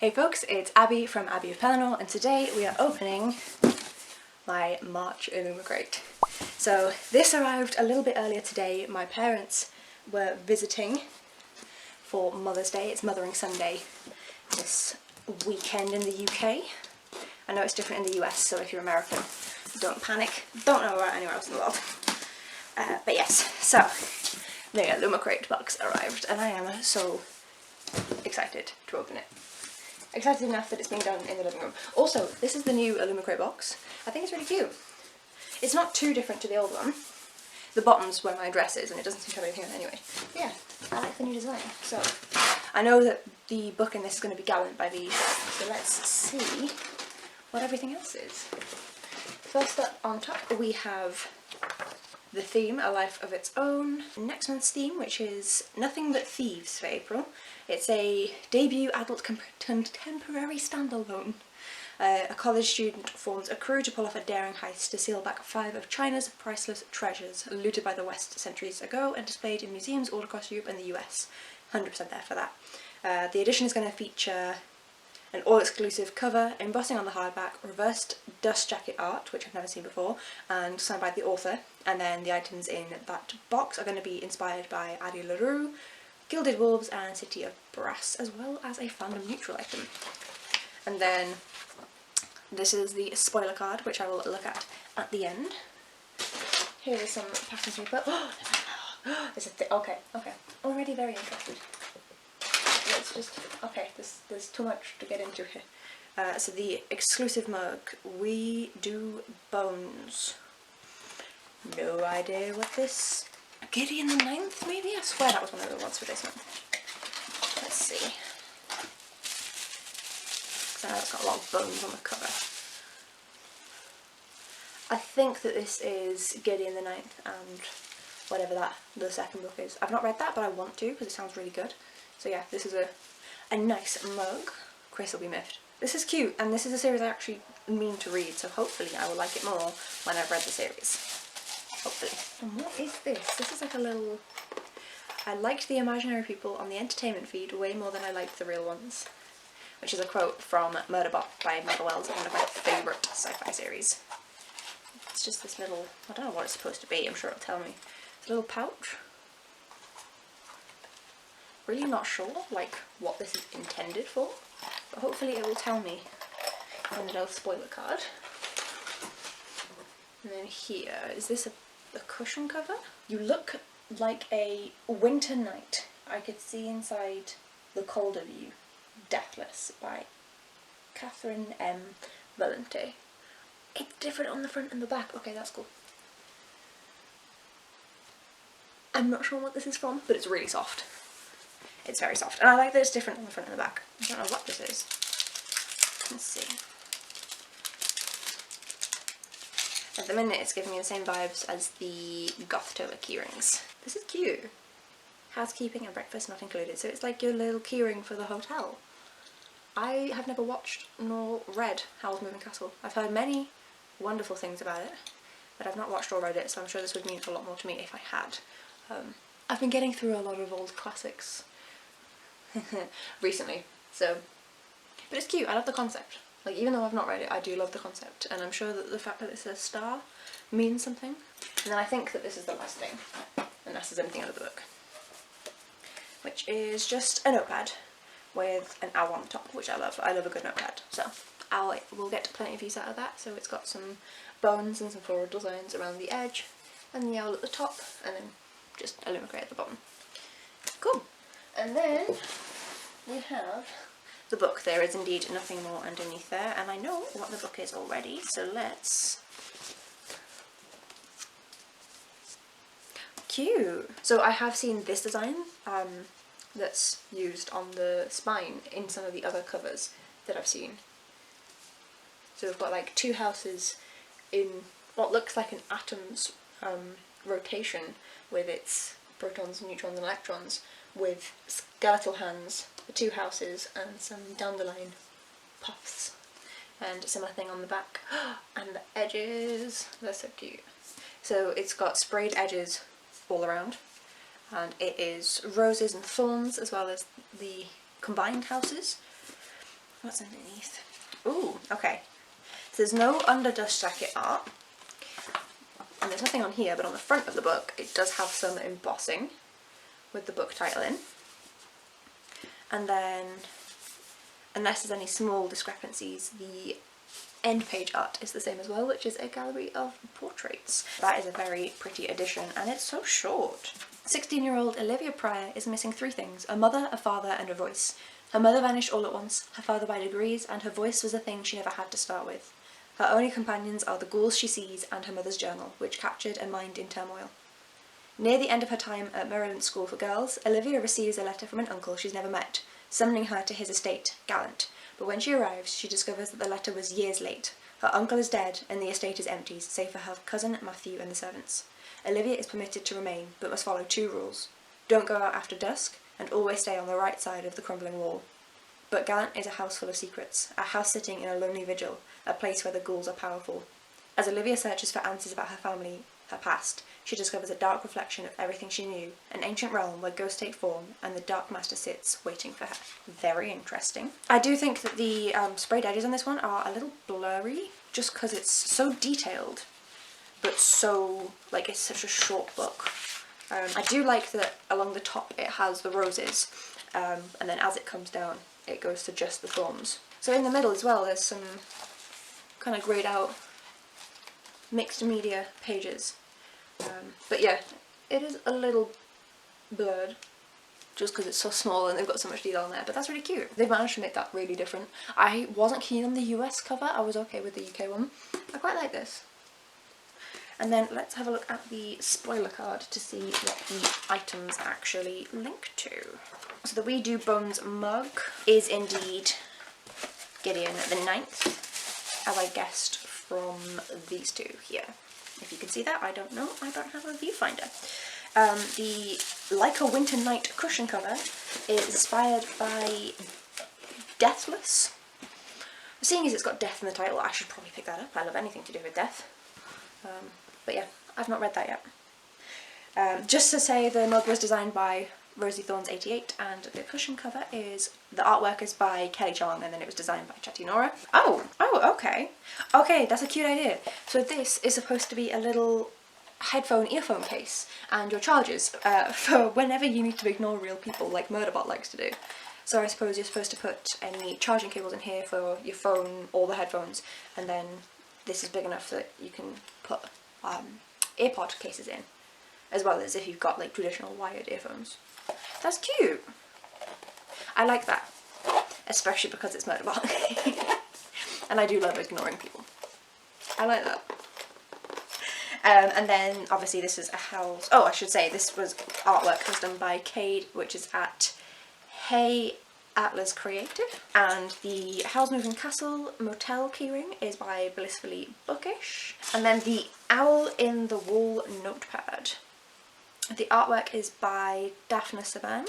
Hey folks, it's Abby from Abby of Pellinor, and today we are opening my March Illumicrate. So this arrived a little bit earlier today. My parents were visiting for Mother's Day. It's Mothering Sunday this weekend in the UK. I know it's different in the US, so if you're American, don't panic. Don't know about anywhere else in the world. But yes, so the Illumicrate box arrived, and I am so excited to open it. Excited enough that it's being done in the living room. Also, this is the new Illumicrate box. I think it's really cute. It's not too different to the old one. The bottom's where my address is, and it doesn't seem to have anything on it anyway. But yeah, I like the new design. So, I know that the book in this is going to be gallant by these, so let's see what everything else is. First up on top we have the theme, A Life of Its Own. Next month's theme, which is Nothing But Thieves for April. It's a debut adult contemporary standalone. A college student forms a crew to pull off a daring heist to steal back 5 of China's priceless treasures looted by the West centuries ago and displayed in museums all across Europe and the US. 100% there for that. The edition is going to feature an all-exclusive cover, embossing on the hardback, reversed dust jacket art, which I've never seen before, and signed by the author. And then the items in that box are going to be inspired by Addie LaRue, Gilded Wolves and City of Brass, as well as a fandom neutral item. And then this is the spoiler card, which I will look at the end. Here is some packing paper. Oh, there's a okay, already very interested. Let's just, okay, there's too much to get into here. So the exclusive mug, We Do Bones. No idea what this, Gideon the 9th maybe? I swear that was one of the ones for this one. Let's see. Because I know it's got a lot of bones on the cover. I think that this is Gideon the 9th and whatever that, the second book is. I've not read that, but I want to because it sounds really good. So yeah, this is a nice mug. Chris will be miffed. This is cute, and this is a series I actually mean to read, so hopefully I will like it more when I've read the series. Hopefully. And what is this? This is like a little... I liked the imaginary people on the entertainment feed way more than I liked the real ones. Which is a quote from Murderbot by Michael Wells, one of my favourite sci-fi series. It's just this little... I don't know what it's supposed to be, I'm sure it'll tell me. It's a little pouch. Really not sure like what this is intended for, but hopefully it will tell me on the little spoiler card. And then here, is this a cushion cover? You look like a winter night. I could see inside the cold of you. Deathless by Catherine M. Valente. It's different on the front and the back. Okay, that's cool. I'm not sure what this is from, but it's really soft. It's very soft, and I like that it's different on the front and the back. I don't know what this is. Let's see. At the minute it's giving me the same vibes as the Gothtober keyrings. This is cute. Housekeeping and breakfast not included, so it's like your little keyring for the hotel. I have never watched nor read Howl's Moving Castle. I've heard many wonderful things about it, but I've not watched or read it, so I'm sure this would mean a lot more to me if I had. I've been getting through a lot of old classics recently, so, but it's cute. I love the concept. Like, even though I've not read it, I do love the concept, and I'm sure that the fact that it's a star means something. And then I think that this is the last thing, unless there's anything out of the book, which is just a notepad with an owl on the top, which I love. I love a good notepad, so we'll get plenty of use out of that. So it's got some bones and some floral designs around the edge, and the owl at the top, and then just Illumicrate at the bottom. Cool. And then we have the book. There is indeed nothing more underneath there, and I know what the book is already, so let's... Cute! So I have seen this design that's used on the spine in some of the other covers that I've seen. So we've got like 2 houses in what looks like an atom's rotation with its protons, neutrons and electrons, with skeletal hands, the 2 houses, and some dandelion puffs. And a similar thing on the back. And the edges, they're so cute. So it's got sprayed edges all around, and it is roses and thorns as well as the combined houses. What's underneath? Ooh, okay. So there's no under dust jacket art. And there's nothing on here, but on the front of the book it does have some embossing with the book title in. And then, unless there's any small discrepancies, the end page art is the same as well, which is a gallery of portraits. That is a very pretty edition, and it's so short. 16-year-old Olivia Pryor is missing 3 things: a mother, a father, and a voice. Her mother vanished all at once, her father by degrees, and her voice was a thing she never had to start with. Her only companions are the ghouls she sees and her mother's journal, which captured a mind in turmoil. Near the end of her time at Maryland School for Girls, Olivia receives a letter from an uncle she's never met, summoning her to his estate, Gallant. But when she arrives, she discovers that the letter was years late. Her uncle is dead, and the estate is empty, save for her cousin Matthew and the servants. Olivia is permitted to remain, but must follow 2 rules. Don't go out after dusk, and always stay on the right side of the crumbling wall. But Gallant is a house full of secrets, a house sitting in a lonely vigil, a place where the ghouls are powerful. As Olivia searches for answers about her family, her past, she discovers a dark reflection of everything she knew, an ancient realm where ghosts take form, and the Dark Master sits waiting for her. Very interesting. I do think that the sprayed edges on this one are a little blurry, just because it's so detailed, but so, like, it's such a short book. I do like that along the top it has the roses, and then as it comes down it goes to just the thorns. So in the middle as well there's some kind of grayed out mixed media pages. But yeah, it is a little blurred just because it's so small and they've got so much detail on there, but that's really cute. They've managed to make that really different. I wasn't keen on the US cover, I was okay with the UK one. I quite like this. And then let's have a look at the spoiler card to see what the items actually link to. So the We Do Bones mug is indeed Gideon the Ninth, as I guessed from these 2 here. If you can see that, I don't know, I don't have a viewfinder. The Like a Winter Night cushion cover is inspired by Deathless. Seeing as it's got death in the title, I should probably pick that up. I love anything to do with death. But yeah, I've not read that yet. Just to say, the mug was designed by Rosie Thorns 88, and the cushion cover is, the artwork is by Kelly Chong, and then it was designed by Chatty Nora. Oh, okay. Okay, that's a cute idea. So this is supposed to be a little earphone case, and your chargers, for whenever you need to ignore real people, like Murderbot likes to do. So I suppose you're supposed to put any charging cables in here for your phone or the headphones, and then this is big enough that you can put earpod cases in, as well as if you've got like traditional wired earphones. That's cute. I like that, especially because it's Murderbot. And I do love ignoring people. I like that. And then obviously this is a house. Oh, I should say this was artwork was done by Cade, which is at Hey Atlas Creative, and the Howl's Moving Castle Motel keyring is by Blissfully Bookish, and then the Owl in the Wall notepad. The artwork is by Daphne Saban,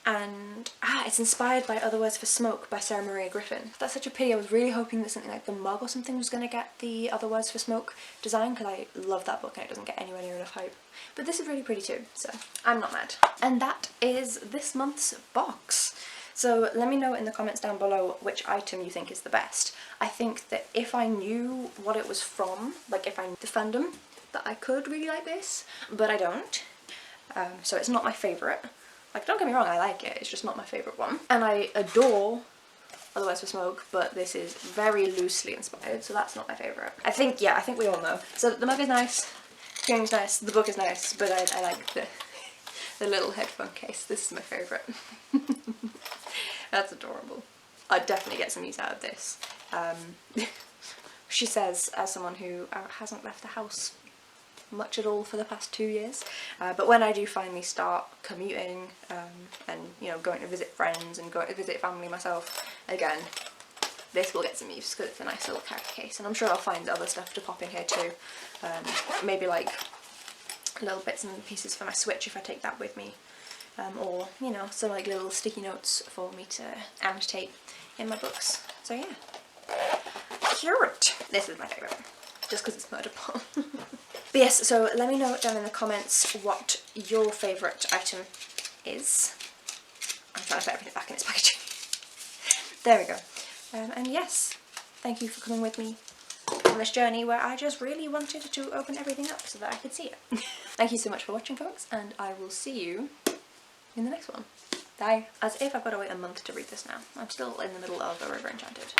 and it's inspired by Other Words for Smoke by Sarah Maria Griffin. That's such a pity. I was really hoping that something like the mug or something was going to get the Other Words for Smoke design, because I love that book and it doesn't get anywhere near enough hype. But this is really pretty too, so I'm not mad. And that is this month's box. So let me know in the comments down below which item you think is the best. I think that if I knew what it was from, like if I knew the fandom, that I could really like this, but I don't. So it's not my favourite. Like, don't get me wrong, I like it, it's just not my favourite one. And I adore Other Words for Smoke, but this is very loosely inspired, so that's not my favourite. I think we all know. So the mug is nice, the keyring's nice, the book is nice, but I like the little headphone case. This is my favourite. That's adorable. I'd definitely get some use out of this. She says, as someone who hasn't left the house much at all for the past 2 years, but when I do finally start commuting and you know, going to visit friends and going to visit family myself again, this will get some use because it's a nice little carry case, and I'm sure I'll find other stuff to pop in here too. Maybe like little bits and pieces for my Switch if I take that with me, or you know, some like little sticky notes for me to annotate in my books. So yeah, cute. This is my favourite, just because it's Murderbot. But yes, so let me know down in the comments what your favourite item is. I'm trying to put everything back in its packaging. There we go. And yes, thank you for coming with me on this journey where I just really wanted to open everything up so that I could see it. Thank you so much for watching, folks, and I will see you in the next one. Bye. As if I've got to wait a month to read this now. I'm still in the middle of A River Enchanted.